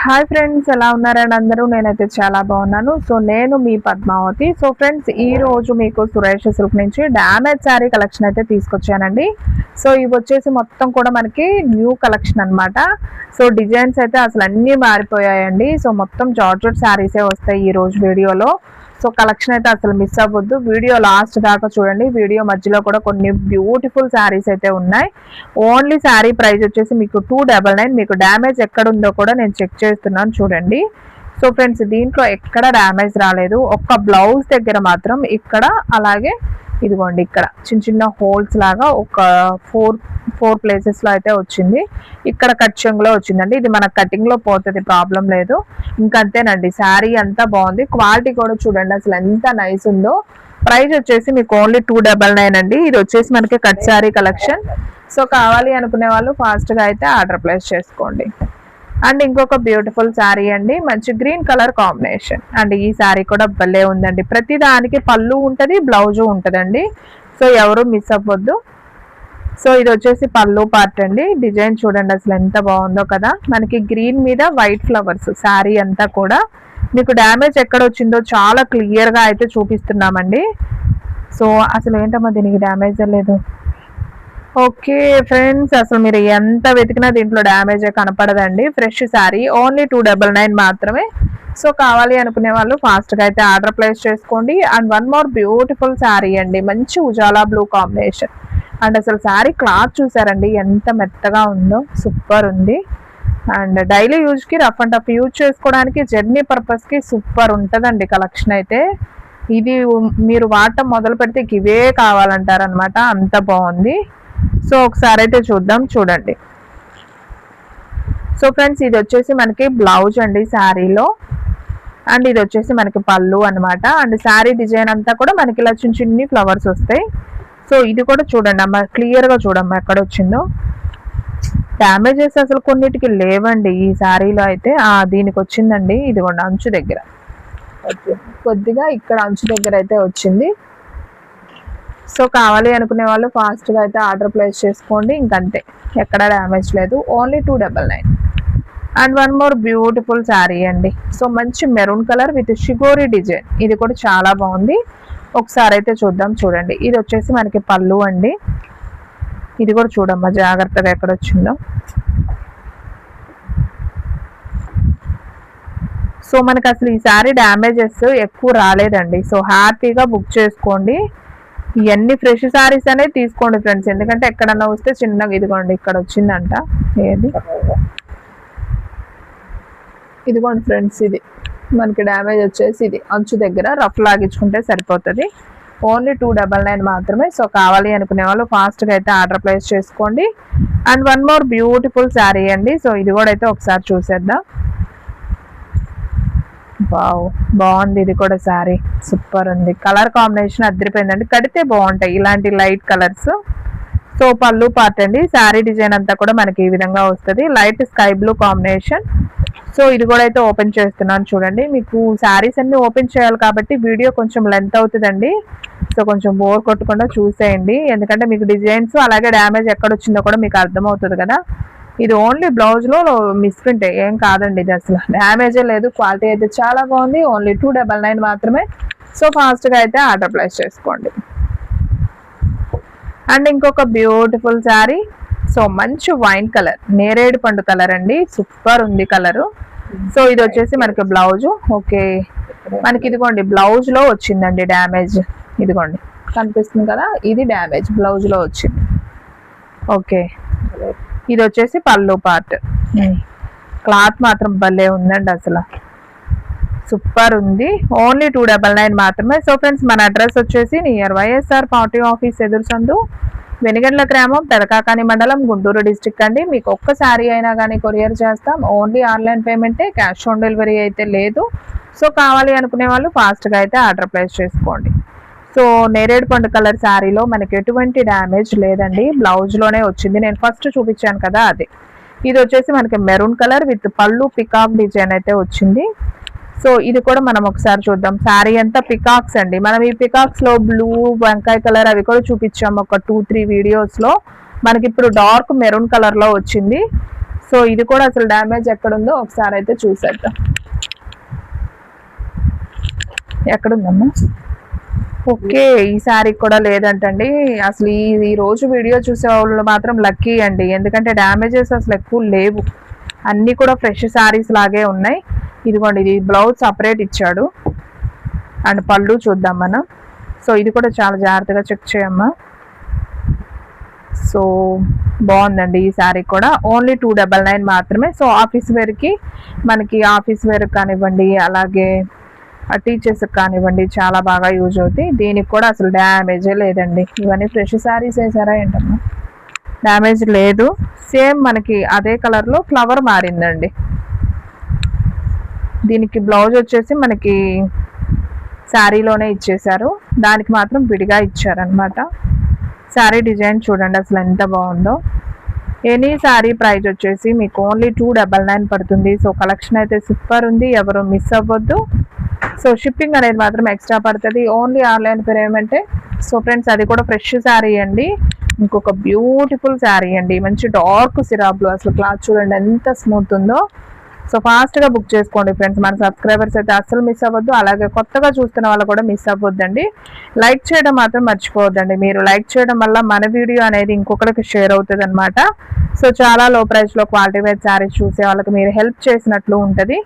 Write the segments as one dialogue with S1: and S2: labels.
S1: Hi friends, ఎలా ఉన్నారండి అందరూ? నేనైతే చాలా బాగున్నాను. సో నేను మీ పద్మావతి. సో ఫ్రెండ్స్, ఈ రోజు మీకు సురేష్ సిల్క్ నుంచి డ్యామేజ్ శారీ కలెక్షన్ అయితే తీసుకొచ్చానండి. సో ఇవి వచ్చేసి మొత్తం కూడా మనకి న్యూ కలెక్షన్ అనమాట. సో డిజైన్స్ అయితే అసలు అన్నీ మారిపోయాయండి. సో మొత్తం జార్జెట్ శారీసే వస్తాయి ఈ రోజు వీడియోలో. సో కలెక్షన్ అయితే అసలు మిస్ అవ్వద్దు, వీడియో లాస్ట్ దాకా చూడండి. వీడియో మధ్యలో కూడా కొన్ని బ్యూటిఫుల్ శారీస్ అయితే ఉన్నాయి. ఓన్లీ శారీ ప్రైస్ వచ్చేసి మీకు 299. మీకు డ్యామేజ్ ఎక్కడ ఉందో కూడా నేను చెక్ చేస్తున్నాను చూడండి. సో ఫ్రెండ్స్, దీంట్లో ఎక్కడ డ్యామేజ్ రాలేదు. ఒక్క బ్లౌజ్ దగ్గర మాత్రం ఇక్కడ, అలాగే ఇదిగోండి ఇక్కడ చిన్న చిన్న హోల్స్ లాగా ఒక ఫోర్ ప్లేసెస్ లో అయితే వచ్చింది. ఇక్కడ కట్చింగ్ లో వచ్చిందండి. ఇది మన కటింగ్ లో పోతుంది, ప్రాబ్లం లేదు. ఇంకంతేనండి, శారీ అంతా బాగుంది. క్వాలిటీ కూడా చూడండి అసలు ఎంత నైస్ ఉందో. ప్రైస్ వచ్చేసి మీకు ఓన్లీ 299 అండి. ఇది వచ్చేసి మనకి కట్ శారీ కలెక్షన్. సో కావాలి అనుకునే వాళ్ళు ఫాస్ట్ గా అయితే ఆర్డర్ ప్లేస్ చేసుకోండి. అండ్ ఇంకొక బ్యూటిఫుల్ శారీ అండి, మంచి గ్రీన్ కలర్ కాంబినేషన్. అండ్ ఈ శారీ కూడా భలే ఉందండి. ప్రతి దానికి పళ్ళు ఉంటుంది, బ్లౌజు ఉంటుందండి. సో ఎవరు మిస్ అవ్వద్దు. సో ఇది వచ్చేసి పళ్ళు పార్ట్ అండి. డిజైన్ చూడండి అసలు ఎంత బాగుందో కదా. మనకి గ్రీన్ మీద వైట్ ఫ్లవర్స్ శారీ అంతా కూడా. మీకు డ్యామేజ్ ఎక్కడ వచ్చిందో చాలా క్లియర్ గా అయితే చూపిస్తున్నామండి. సో అసలు ఏంటమ్మా దీనికి డ్యామేజ్ లేదు. ఓకే ఫ్రెండ్స్, అసలు మీరు ఎంత వెతికినా దీంట్లో డ్యామేజ్ కనపడదండి. ఫ్రెష్ శారీ, ఓన్లీ 299 మాత్రమే. సో కావాలి అనుకునే వాళ్ళు ఫాస్ట్గా అయితే ఆర్డర్ ప్లేస్ చేసుకోండి. And one more beautiful sari అండి, మంచి ఉజాలా బ్లూ కాంబినేషన్. అండ్ అసలు శారీ క్లాత్ చూసారండి ఎంత మెత్తగా ఉందో, సూపర్ ఉంది. అండ్ డైలీ యూజ్కి, రఫ్ అండ్ టఫ్ యూజ్ చేసుకోవడానికి, జర్నీ పర్పస్కి సూపర్ ఉంటుందండి కలెక్షన్ అయితే. ఇది మీరు వాడటం మొదలు పెడితే ఇవే కావాలంటారనమాట, అంత బాగుంది. సో ఒకసారి అయితే చూద్దాం చూడండి. సో ఫ్రెండ్స్, ఇది వచ్చేసి మనకి బ్లౌజ్ అండి శారీలో. అండ్ ఇది వచ్చేసి మనకి పళ్ళు అనమాట. అండ్ శారీ డిజైన్ అంతా కూడా మనకి ఇలా చిన్న చిన్ని ఫ్లవర్స్ వస్తాయి. సో ఇది కూడా చూడండి అమ్మ, క్లియర్గా చూడమ్మా ఎక్కడ వచ్చిందో. డ్యామేజెస్ అసలు కొన్నిటికి లేవండి ఈ శారీలో అయితే. దీనికి వచ్చిందండి, ఇదిగోండి అంచు దగ్గర కొద్దిగా ఇక్కడ అంచు దగ్గర అయితే వచ్చింది. సో కావాలి అనుకునే వాళ్ళు ఫాస్ట్గా అయితే ఆర్డర్ ప్లేస్ చేసుకోండి. ఇంకంతే, ఎక్కడ డ్యామేజ్ లేదు. Only 299. And one more beautiful sari అండి. సో మంచి మెరూన్ కలర్ విత్ షిగోరి డిజైన్. ఇది కూడా చాలా బాగుంది. ఒకసారి అయితే చూద్దాం చూడండి. ఇది వచ్చేసి మనకి పళ్ళు అండి. ఇది కూడా చూడమ్మా జాగ్రత్తగా ఎక్కడ వచ్చిందో. సో మనకి అసలు ఈ శారీ డ్యామేజెస్ ఎక్కువ రాలేదండి. సో హ్యాపీగా బుక్ చేసుకోండి. ఇవన్నీ ఫ్రెష్ శారీస్ అనేది తీసుకోండి ఫ్రెండ్స్, ఎందుకంటే ఎక్కడన్నా వస్తే చిన్నగా, ఇదిగోండి ఇక్కడ వచ్చిందంట. ఏది ఇదిగోండి ఫ్రెండ్స్, ఇది మనకి డ్యామేజ్ వచ్చేసి ఇది అంచు దగ్గర రఫ్ లాగించుకుంటే సరిపోతుంది. ఓన్లీ 299 మాత్రమే. సో కావాలి అనుకునే వాళ్ళు ఫాస్ట్గా అయితే ఆర్డర్ ప్లేస్ చేసుకోండి. And one more beautiful sari అండి. సో ఇది కూడా అయితే ఒకసారి చూసేద్దాం. వావ్, బాగుంది. ఇది కూడా శారీ సూపర్ ఉంది. కలర్ కాంబినేషన్ అదిరిపోయిందండి. కడితే బాగుంటాయి ఇలాంటి light colours. So pallu part అండి. శారీ డిజైన్ అంతా కూడా మనకి ఈ విధంగా వస్తుంది, light sky blue combination. So ఇది కూడా అయితే ఓపెన్ చేస్తున్నాను చూడండి. మీకు శారీస్ అన్ని ఓపెన్ చేయాలి కాబట్టి వీడియో కొంచెం లెంత్ అవుతుందండి. సో కొంచెం బోర్ కొట్టకుండా చూసేయండి, ఎందుకంటే మీకు డిజైన్స్ అలాగే డ్యామేజ్ ఎక్కడ వచ్చిందో కూడా మీకు అర్థమవుతుంది కదా. ఇది ఓన్లీ బ్లౌజ్లో మిస్ప్రింట్, ఏం కాదండి. ఇది అసలు డ్యామేజే లేదు. క్వాలిటీ అయితే చాలా బాగుంది. ఓన్లీ 299 మాత్రమే. సో ఫాస్ట్గా అయితే ఆర్డర్ ప్లేస్ చేసుకోండి. అండ్ ఇంకొక బ్యూటిఫుల్ శారీ. సో మంచి వైన్ కలర్, నేరేడు పండు కలర్ అండి, సూపర్ ఉంది కలరు. సో ఇది వచ్చేసి మనకి బ్లౌజు. ఓకే, మనకి ఇదిగోండి బ్లౌజ్ లో వచ్చిందండి డ్యామేజ్. ఇదిగోండి కనిపిస్తుంది కదా, ఇది డ్యామేజ్ బ్లౌజ్ లో వచ్చింది. ఓకే, ఇది వచ్చేసి పళ్ళు పార్ట్. క్లాత్ మాత్రం భలే ఉందండి, అసలు సూపర్ ఉంది. ఓన్లీ 299 మాత్రమే. సో ఫ్రెండ్స్, మన అడ్రస్ వచ్చేసి నియర్ వైఎస్ఆర్ పార్టీ ఆఫీస్ ఎదురు సందు, వెనిగండ్ల గ్రామం, పెదకాకాని మండలం, గుంటూరు డిస్ట్రిక్ట్ అండి. మీకు ఒక్క శారీ అయినా కానీ కొరియర్ చేస్తాం. ఓన్లీ ఆన్లైన్ పేమెంటే, క్యాష్ ఆన్ డెలివరీ అయితే లేదు. సో కావాలి అనుకునే వాళ్ళు ఫాస్ట్గా అయితే ఆర్డర్ ప్లేస్ చేసుకోండి. సో నేరేడు పండు కలర్ శారీలో మనకి ఎటువంటి డ్యామేజ్ లేదండి, బ్లౌజ్లోనే వచ్చింది. నేను ఫస్ట్ చూపించాను కదా అది. ఇది వచ్చేసి మనకి మెరూన్ కలర్ విత్ పళ్ళు పికాక్ డిజైన్ అయితే వచ్చింది. సో ఇది కూడా మనం ఒకసారి చూద్దాం. శారీ అంతా పికాక్స్ అండి. మనం ఈ పికాక్స్ లో బ్లూ, వంకాయ కలర్ అవి కూడా చూపించాము ఒక 2-3 వీడియోస్ లో. మనకి ఇప్పుడు డార్క్ మెరూన్ కలర్ లో వచ్చింది. సో ఇది కూడా అసలు డ్యామేజ్ ఎక్కడుందో ఒకసారి అయితే చూసేద్దాం. ఎక్కడుందమ్మా? ఓకే, ఈ శారీ కూడా లేదంటండి. అసలు ఈ రోజు వీడియో చూసే వాళ్ళు మాత్రం లక్కీ అండి, ఎందుకంటే డ్యామేజెస్ అసలు ఎక్కువ లేవు, అన్నీ కూడా ఫ్రెష్ శారీస్ లాగే ఉన్నాయి. ఇదిగోండి, ఇది బ్లౌజ్ సపరేట్ ఇచ్చాడు. అండ్ పళ్ళు చూద్దాం మనం. సో ఇది కూడా చాలా జాగ్రత్తగా చెక్ చేయమ్మా. సో బాగుందండి ఈ శారీ కూడా. ఓన్లీ 299 మాత్రమే. సో ఆఫీస్ వేర్కి, మనకి ఆఫీస్ వేర్ కానివ్వండి, అలాగే టీచర్స్కి కానివ్వండి, చాలా బాగా యూజ్ అవుతాయి. దీనికి కూడా అసలు డ్యామేజే లేదండి. ఇవన్నీ ఫ్రెష్ శారీస్ వేసారా ఏంటమ్మా? డ్యామేజ్ లేదు. సేమ్ మనకి అదే కలర్లో ఫ్లవర్ మారిందండి. దీనికి బ్లౌజ్ వచ్చేసి మనకి శారీలోనే ఇచ్చేసారు, దానికి మాత్రం విడిగా ఇచ్చారనమాట. శారీ డిజైన్ చూడండి అసలు ఎంత బాగుందో. ఎనీ శారీ ప్రైస్ వచ్చేసి మీకు ఓన్లీ 299 పడుతుంది. సో కలెక్షన్ అయితే సూపర్ ఉంది, ఎవరు మిస్ అవ్వద్దు. సో షిప్పింగ్ అనేది మాత్రం ఎక్స్ట్రా పడుతుంది, ఓన్లీ ఆన్లైన్ పేమెంటే. సో ఫ్రెండ్స్, అది కూడా ఫ్రెష్ శారీ అండి. ఇంకొక బ్యూటిఫుల్ శారీ అండి, మంచి డార్క్ సిరా బ్లూ. అసలు క్లాత్ చూడండి ఎంత స్మూత్ ఉందో. సో ఫాస్ట్గా బుక్ చేసుకోండి ఫ్రెండ్స్, మన సబ్స్క్రైబర్స్ అయితే అస్సలు మిస్ అవ్వద్దు, అలాగే కొత్తగా చూస్తున్న వాళ్ళు కూడా మిస్ అవ్వద్దండి. లైక్ చేయడం మాత్రం మర్చిపోవద్దండి. మీరు లైక్ చేయడం వల్ల మన వీడియో అనేది ఇంకొకరికి షేర్ అవుతుంది అనమాట. సో చాలా లో ప్రైస్లో క్వాలిటీ వైజ్ శారీస్ చూసే వాళ్ళకి మీరు హెల్ప్ చేసినట్లు ఉంటుంది.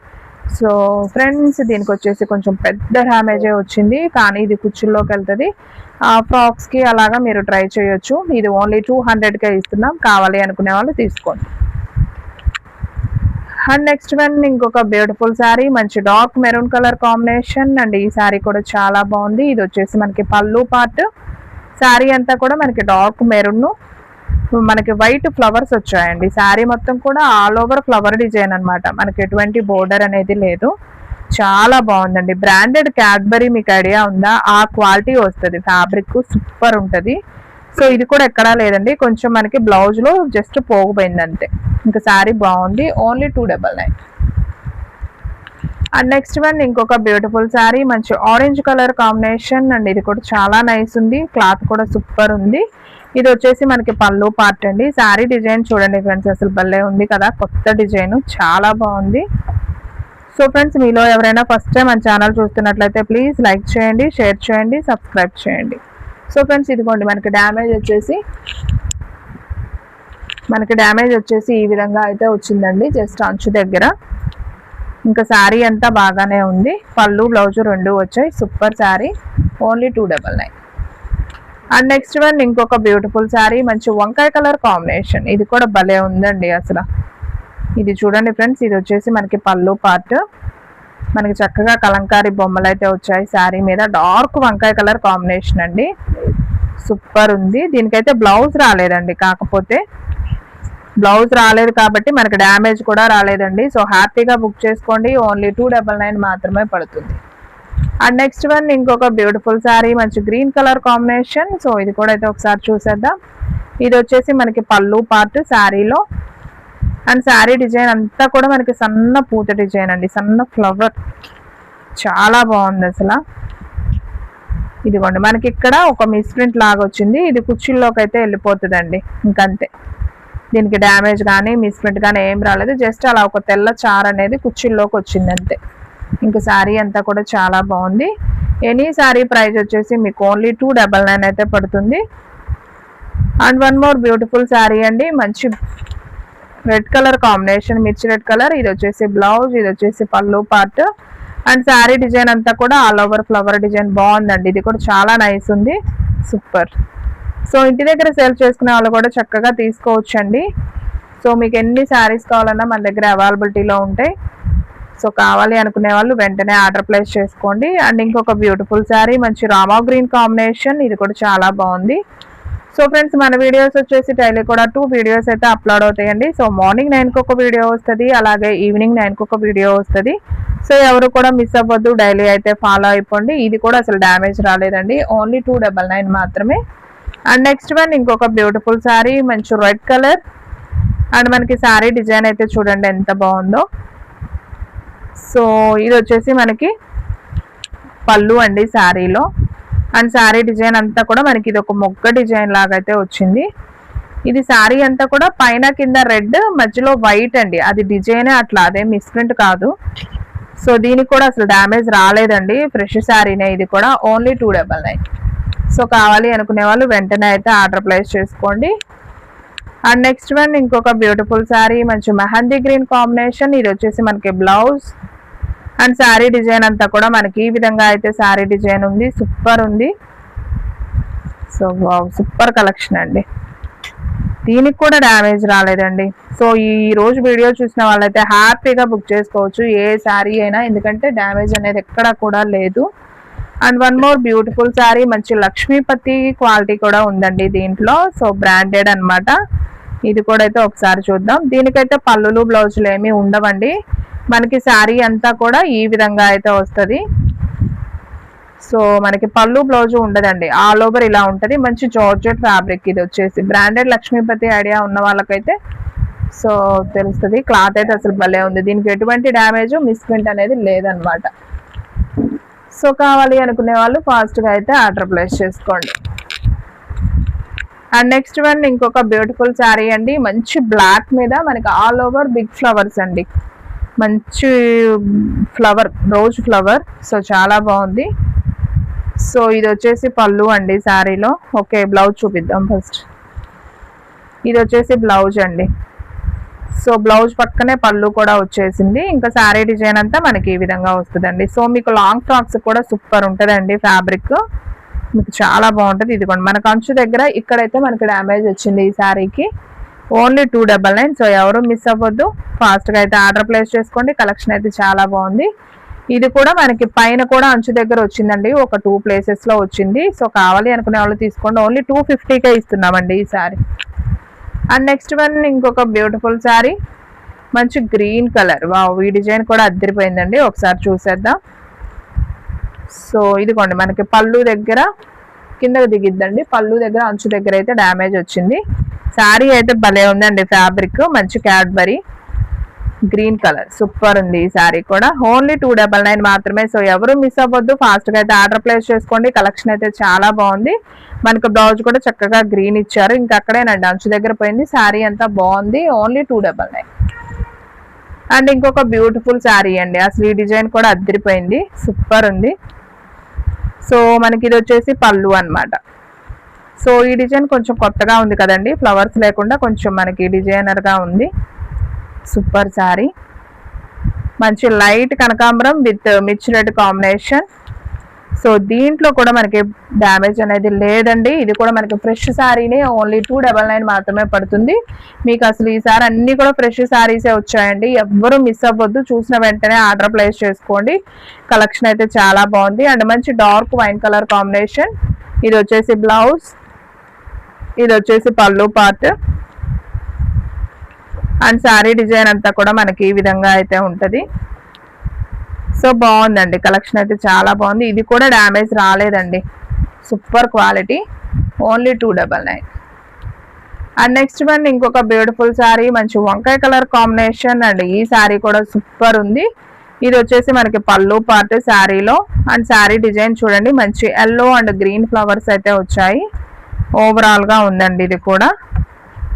S1: సో ఫ్రెండ్స్, దీనికి వచ్చేసి కొంచెం పెద్ద డ్యామేజే వచ్చింది, కానీ ఇది కుచ్చుల్లోకి వెళ్తుంది. ఫ్రాక్స్కి అలాగా మీరు ట్రై చేయొచ్చు. ఇది ఓన్లీ 200కే ఇస్తున్నాం, కావాలి అనుకునే వాళ్ళు తీసుకోండి. అండ్ నెక్స్ట్ వన్ ఇంకొక బ్యూటిఫుల్ శారీ, మంచి dark maroon colour combination. And ఈ శారీ కూడా చాలా బాగుంది. ఇది వచ్చేసి మనకి పళ్ళు పార్ట్. శారీ అంతా కూడా మనకి డార్క్ మెరూన్, మనకి వైట్ ఫ్లవర్స్ వచ్చాయండి. శారీ మొత్తం కూడా ఆల్ ఓవర్ ఫ్లవర్ డిజైన్ అనమాట, మనకి ఎటువంటి బోర్డర్ అనేది లేదు. చాలా బాగుందండి. బ్రాండెడ్ క్యాడ్బరీ, మీకు ఐడియా ఉందా? ఆ క్వాలిటీ వస్తుంది, ఫ్యాబ్రిక్ సూపర్ ఉంటుంది. సో ఇది కూడా ఎక్కడా లేదండి, కొంచెం మనకి బ్లౌజ్లో జస్ట్ పోగుపోయింది అంతే. ఇంకా శారీ బాగుంది, ఓన్లీ 299. అండ్ నెక్స్ట్ వన్ ఇంకొక బ్యూటిఫుల్ శారీ, మంచి ఆరెంజ్ కలర్ కాంబినేషన్. అండ్ ఇది కూడా చాలా నైస్ ఉంది, క్లాత్ కూడా సూపర్ ఉంది. ఇది వచ్చేసి మనకి పళ్ళు పార్ట్ అండి. శారీ డిజైన్ చూడండి ఫ్రెండ్స్, అసలు భలే ఉంది కదా, కొత్త డిజైన్, చాలా బాగుంది. సో ఫ్రెండ్స్, మీలో ఎవరైనా ఫస్ట్ టైం మన ఛానల్ చూస్తున్నట్లయితే ప్లీజ్ లైక్ చేయండి, షేర్ చేయండి, సబ్స్క్రైబ్ చేయండి. సో ఫ్రెండ్స్, ఇదిగోండి మనకి డ్యామేజ్ వచ్చేసి ఈ విధంగా అయితే వచ్చిందండి, జస్ట్ అంచు దగ్గర. ఇంకా శారీ అంతా బాగానే ఉంది, పళ్ళు బ్లౌజ్ రెండు వచ్చాయి. Super sari, only 299. And next one ఇంకొక బ్యూటిఫుల్ శారీ, మంచి వంకాయ కలర్ కాంబినేషన్. ఇది కూడా భలే ఉందండి అసలు. ఇది చూడండి ఫ్రెండ్స్, ఇది వచ్చేసి మనకి పళ్ళు పార్ట్. మనకి చక్కగా కలంకారీ బొమ్మలు అయితే వచ్చాయి శారీ మీద. డార్క్ వంకాయ కలర్ కాంబినేషన్ అండి, సూపర్ ఉంది. దీనికైతే బ్లౌజ్ రాలేదండి, కాకపోతే బ్లౌజ్ రాలేదు కాబట్టి మనకి డ్యామేజ్ కూడా రాలేదండి. సో హ్యాపీగా బుక్ చేసుకోండి, ఓన్లీ 299 మాత్రమే పడుతుంది. అండ్ నెక్స్ట్ వన్ ఇంకొక బ్యూటిఫుల్ శారీ, మంచి గ్రీన్ కలర్ కాంబినేషన్. సో ఇది కూడా అయితే ఒకసారి చూసేద్దాం. ఇది వచ్చేసి మనకి పళ్ళు పార్ట్ శారీలో. అండ్ శారీ డిజైన్ అంతా కూడా మనకి సన్న పూత డిజైన్ అండి, సన్న ఫ్లవర్, చాలా బాగుంది అసలు. ఇదిగోండి మనకి ఇక్కడ ఒక మిస్ప్రింట్ లాగా వచ్చింది, ఇది కుర్చీల్లోకి అయితే వెళ్ళిపోతుందండి, ఇంకంతే. దీనికి డ్యామేజ్ కానీ మిస్ప్రింట్ కానీ ఏం రాలేదు, జస్ట్ అలా ఒక తెల్ల చార్ అనేది కుర్చీల్లోకి వచ్చింది అంతే. ఇంకా శారీ అంతా కూడా చాలా బాగుంది. ఎనీ శారీ ప్రైస్ వచ్చేసి మీకు ఓన్లీ 299 అయితే పడుతుంది. And one more beautiful sari అండి, మంచి రెడ్ కలర్ కాంబినేషన్, మిర్చి రెడ్ కలర్. ఇది వచ్చేసి బ్లౌజ్, ఇది వచ్చేసి పళ్ళు పార్ట్. అండ్ శారీ డిజైన్ అంతా కూడా ఆల్ ఓవర్ ఫ్లవర్ డిజైన్ బాగుందండి, ఇది కూడా చాలా నైస్ ఉంది, సూపర్. సో ఇంటి దగ్గర సేల్ చేసుకునే వాళ్ళు కూడా చక్కగా తీసుకోవచ్చండి. సో మీకు ఎన్ని శారీస్ కావాలన్నా మన దగ్గర అవైలబిలిటీలో ఉంటాయి. సో కావాలి అనుకునే వాళ్ళు వెంటనే ఆర్డర్ ప్లేస్ చేసుకోండి. అండ్ ఇంకొక బ్యూటిఫుల్ శారీ, మంచి రామా గ్రీన్ కాంబినేషన్. ఇది కూడా చాలా బాగుంది. సో ఫ్రెండ్స్, మన వీడియోస్ వచ్చేసి డైలీ కూడా 2 వీడియోస్ అయితే అప్లోడ్ అవుతాయండి. సో మార్నింగ్ 9కి ఒక వీడియో వస్తుంది, అలాగే ఈవినింగ్ 9కి ఒక వీడియో వస్తుంది. సో ఎవరు కూడా మిస్ అవ్వద్దు, డైలీ అయితే ఫాలో అయిపోండి. ఇది కూడా అసలు డ్యామేజ్ రాలేదండి, ఓన్లీ 299 మాత్రమే. అండ్ నెక్స్ట్ వన్ ఇంకొక బ్యూటిఫుల్ శారీ, మంచి రెడ్ కలర్. అండ్ మనకి శారీ డిజైన్ అయితే చూడండి ఎంత బాగుందో. సో ఇది వచ్చేసి మనకి పళ్ళు అండి శారీలో. అండ్ శారీ డిజైన్ అంతా కూడా మనకి ఇది ఒక మొగ్గ డిజైన్ లాగా అయితే వచ్చింది. ఇది శారీ అంతా కూడా పైన కింద రెడ్ మధ్యలో వైట్ అండి, అది డిజైనే అట్లా, అదే మిస్ప్రింట్ కాదు. సో దీనికి కూడా అసలు డ్యామేజ్ రాలేదండి, ఫ్రెష్ శారీనే ఇది కూడా. ఓన్లీ 299. సో కావాలి అనుకునే వాళ్ళు వెంటనే అయితే ఆర్డర్ ప్లేస్ చేసుకోండి. అండ్ నెక్స్ట్ వన్ ఇంకొక బ్యూటిఫుల్ శారీ, మంచి మెహందీ గ్రీన్ కాంబినేషన్. ఇది వచ్చేసి మనకి బ్లౌజ్ అండ్ శారీ డిజైన్ అంతా కూడా మనకి ఈ విధంగా అయితే శారీ డిజైన్ ఉంది. సూపర్ ఉంది. సో సూపర్ కలెక్షన్ అండి, దీనికి కూడా డ్యామేజ్ రాలేదండి. సో ఈ రోజు వీడియో చూసిన వాళ్ళైతే హ్యాపీగా బుక్ చేసుకోవచ్చు ఏ శారీ అయినా, ఎందుకంటే డ్యామేజ్ అనేది ఎక్కడ కూడా లేదు. And one more beautiful sari, మంచి లక్ష్మీపతి క్వాలిటీ కూడా ఉందండి దీంట్లో. సో బ్రాండెడ్ అన్నమాట. ఇది కూడా అయితే ఒకసారి చూద్దాం. దీనికైతే పళ్ళులు బ్లౌజులు ఏమీ ఉండవండి, మనకి శారీ అంతా కూడా ఈ విధంగా అయితే వస్తుంది. సో మనకి పళ్ళు బ్లౌజ్ ఉండదండి, ఆల్ ఓవర్ ఇలా ఉంటుంది. మంచి జార్జెట్ ఫ్యాబ్రిక్. ఇది వచ్చేసి బ్రాండెడ్ లక్ష్మీపతి ఐడియా ఉన్న వాళ్ళకైతే సో తెలుస్తుంది. క్లాత్ అయితే అసలు భలే ఉంది, దీనికి ఎటువంటి డ్యామేజ్ మిస్ప్రింట్ అనేది లేదనమాట. సో కావాలి అనుకునే వాళ్ళు ఫాస్ట్గా అయితే ఆర్డర్ ప్లేస్ చేసుకోండి. అండ్ నెక్స్ట్ వన్ ఇంకొక బ్యూటిఫుల్ శారీ అండి, మంచి బ్లాక్ మీద మనకి ఆల్ ఓవర్ బిగ్ ఫ్లవర్స్ అండి, మంచి ఫ్లవర్, రోజ్ ఫ్లవర్. సో చాలా బాగుంది. సో ఇది వచ్చేసి పళ్ళు అండి శారీలో. ఓకే బ్లౌజ్ చూపిద్దాం ఫస్ట్. ఇది వచ్చేసి బ్లౌజ్ అండి. సో బ్లౌజ్ పక్కనే పళ్ళు కూడా వచ్చేసింది. ఇంకా శారీ డిజైన్ అంతా మనకి ఈ విధంగా వస్తుందండి. సో మీకు లాంగ్ ఫ్రాక్స్ కూడా సూపర్ ఉంటుందండి, ఫ్యాబ్రిక్ మీకు చాలా బాగుంటుంది. ఇదిగోండి మనకు అంచు దగ్గర ఇక్కడైతే మనకి డ్యామేజ్ వచ్చింది ఈ శారీకి. ఓన్లీ 299. సో ఎవరు మిస్ అవ్వద్దు, ఫాస్ట్గా అయితే ఆర్డర్ ప్లేస్ చేసుకోండి. కలెక్షన్ అయితే చాలా బాగుంది. ఇది కూడా మనకి పైన కూడా అంచు దగ్గర వచ్చిందండి, ఒక 2 ప్లేసెస్లో వచ్చింది. సో కావాలి అనుకునే వాళ్ళు తీసుకోండి. ఓన్లీ 250కే ఇస్తున్నామండి ఈ శారీ. అండ్ నెక్స్ట్ వన్ ఇంకొక బ్యూటిఫుల్ శారీ, మంచి గ్రీన్ కలర్. వావ్, ఈ డిజైన్ కూడా అద్దరిపోయిందండి, ఒకసారి చూసేద్దాం. సో ఇదిగోండి మనకి పళ్ళు దగ్గర కిందకు దిగిద్దండి, పళ్ళు దగ్గర అంచు దగ్గర అయితే డ్యామేజ్ వచ్చింది. శారీ అయితే భలే ఉందండి, ఫ్యాబ్రిక్ మంచి క్యాడ్బరీ గ్రీన్ కలర్. సూపర్ ఉంది ఈ శారీ కూడా. ఓన్లీ 299 మాత్రమే. సో ఎవరు మిస్ అవ్వద్దు, ఫాస్ట్గా అయితే ఆర్డర్ ప్లేస్ చేసుకోండి. కలెక్షన్ అయితే చాలా బాగుంది. మనకు బ్లౌజ్ కూడా చక్కగా గ్రీన్ ఇచ్చారు, ఇంకా అక్కడేనండి అంచు దగ్గర పోయింది. శారీ అంతా బాగుంది. ఓన్లీ 299. అండ్ ఇంకొక బ్యూటిఫుల్ శారీ అండి, అసలు ఈ డిజైన్ కూడా అద్దరిపోయింది, సూపర్ ఉంది. సో మనకి ఇది వచ్చేసి పళ్ళు అన్నమాట. సో ఈ డిజైన్ కొంచెం కొత్తగా ఉంది కదండి, ఫ్లవర్స్ లేకుండా కొంచెం మనకి డిజైనర్గా ఉంది. సూపర్ శారీ, మంచి లైట్ కనకాంబరం విత్ మిర్చి రెడ్ కాంబినేషన్. సో దీంట్లో కూడా మనకి డ్యామేజ్ అనేది లేదండి, ఇది కూడా మనకి ఫ్రెష్ శారీనే. ఓన్లీ 299 మాత్రమే పడుతుంది మీకు. అసలు ఈసారి అన్ని కూడా ఫ్రెష్ శారీసే వచ్చాయండి, ఎవ్వరూ మిస్ అవ్వద్దు. చూసిన వెంటనే ఆర్డర్ ప్లేస్ చేసుకోండి. కలెక్షన్ అయితే చాలా బాగుంది. అండ్ మంచి డార్క్ వైన్ కలర్ కాంబినేషన్. ఇది వచ్చేసి బ్లౌజ్, ఇది వచ్చేసి పళ్ళు పార్ట్. అండ్ శారీ డిజైన్ అంతా కూడా మనకి ఈ విధంగా అయితే ఉంటుంది. సో బాగుందండి, కలెక్షన్ అయితే చాలా బాగుంది. ఇది కూడా డ్యామేజ్ రాలేదండి, super quality. Only 299. And next one ఇంకొక బ్యూటిఫుల్ శారీ, మంచి వంకాయ కలర్ కాంబినేషన్ అండి. ఈ శారీ కూడా సూపర్ ఉంది. ఇది వచ్చేసి మనకి పళ్ళు పార్ట్ శారీలో. అండ్ శారీ డిజైన్ చూడండి, మంచి ఎల్లో అండ్ గ్రీన్ ఫ్లవర్స్ అయితే వచ్చాయి. ఓవరాల్గా ఉందండి ఇది కూడా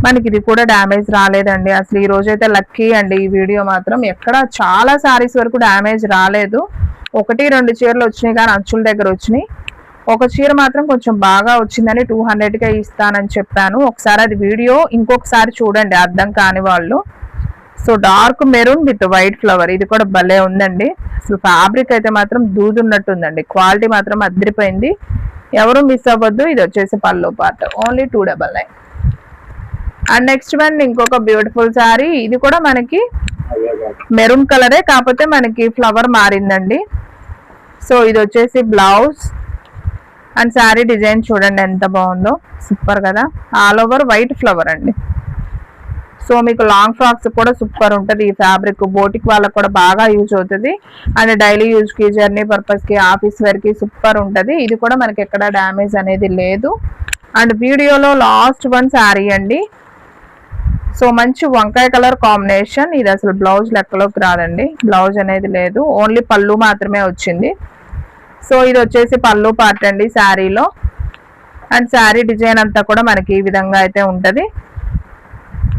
S1: మనకి. ఇది కూడా డ్యామేజ్ రాలేదండి. అసలు ఈ రోజైతే లక్కీ అండి ఈ వీడియో మాత్రం. ఎక్కడ చాలా శారీస్ వరకు డ్యామేజ్ రాలేదు, 1-2 చీరలు వచ్చినాయి కానీ అంచుల దగ్గర వచ్చినాయి. ఒక చీర మాత్రం కొంచెం బాగా వచ్చిందని 200కే ఇస్తానని చెప్పాను. ఒకసారి అది వీడియో ఇంకొకసారి చూడండి అర్థం కాని వాళ్ళు. So dark maroon with white flower, ఇది కూడా భలే ఉందండి. అసలు ఫ్యాబ్రిక్ అయితే మాత్రం దూదున్నట్టుందండి, క్వాలిటీ మాత్రం అద్దరిపోయింది. ఎవరు మిస్ అవ్వద్దు. ఇది వచ్చేసి పళ్ళు part. Only 299. And next one ఇంకొక బ్యూటిఫుల్ శారీ, ఇది కూడా మనకి మెరూన్ కలరే, కాకపోతే మనకి ఫ్లవర్ మారిందండి. సో ఇది వచ్చేసి బ్లౌజ్. అండ్ శారీ డిజైన్ చూడండి ఎంత బాగుందో, సూపర్ కదా. ఆల్ ఓవర్ వైట్ ఫ్లవర్ అండి. సో మీకు లాంగ్ ఫ్రాక్స్ కూడా సూపర్ ఉంటుంది ఈ ఫ్యాబ్రిక్. బోటిక్ వాళ్ళకి కూడా బాగా యూజ్ అవుతుంది. అండ్ డైలీ యూజ్కి, జర్నీ పర్పస్కి, ఆఫీస్ వేర్కి సూపర్ ఉంటుంది. ఇది కూడా మనకి ఎక్కడ డ్యామేజ్ అనేది లేదు. అండ్ వీడియోలో లాస్ట్ వన్ శారీ అండి. సో మంచి వంకాయ కలర్ కాంబినేషన్. ఇది అసలు బ్లౌజ్ లెక్కలోకి రాదండి, బ్లౌజ్ అనేది లేదు, ఓన్లీ పళ్ళు మాత్రమే వచ్చింది. సో ఇది వచ్చేసి పళ్ళు పార్ట్ అండి శారీలో. అండ్ శారీ డిజైన్ అంతా కూడా మనకి ఈ విధంగా అయితే ఉంటుంది.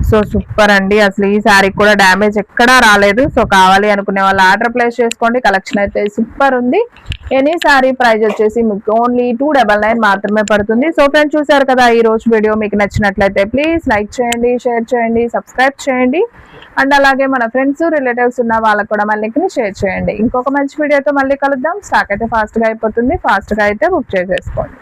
S1: సో సూపర్ అండి, అసలు ఈ శారీ కూడా డ్యామేజ్ ఎక్కడా రాలేదు. సో కావాలి అనుకునే వాళ్ళు ఆర్డర్ ప్లేస్ చేసుకోండి. కలెక్షన్ అయితే సూపర్ ఉంది. ఎనీ శారీ ప్రైస్ వచ్చేసి మీకు ఓన్లీ 299 మాత్రమే పడుతుంది. సో ఫ్రెండ్స్ చూసారు కదా, ఈ రోజు వీడియో మీకు నచ్చినట్లయితే ప్లీజ్ లైక్ చేయండి, షేర్ చేయండి, సబ్స్క్రైబ్ చేయండి. అండ్ అలాగే మన ఫ్రెండ్స్ రిలేటివ్స్ ఉన్న వాళ్ళకు కూడా మన లింక్ ని షేర్ చేయండి. ఇంకొక మంచి వీడియోతో మళ్ళీ కలుద్దాం. స్టాక్ అయితే ఫాస్ట్ గా అయిపోతుంది, ఫాస్ట్ గా అయితే బుక్ చేసేసుకోండి.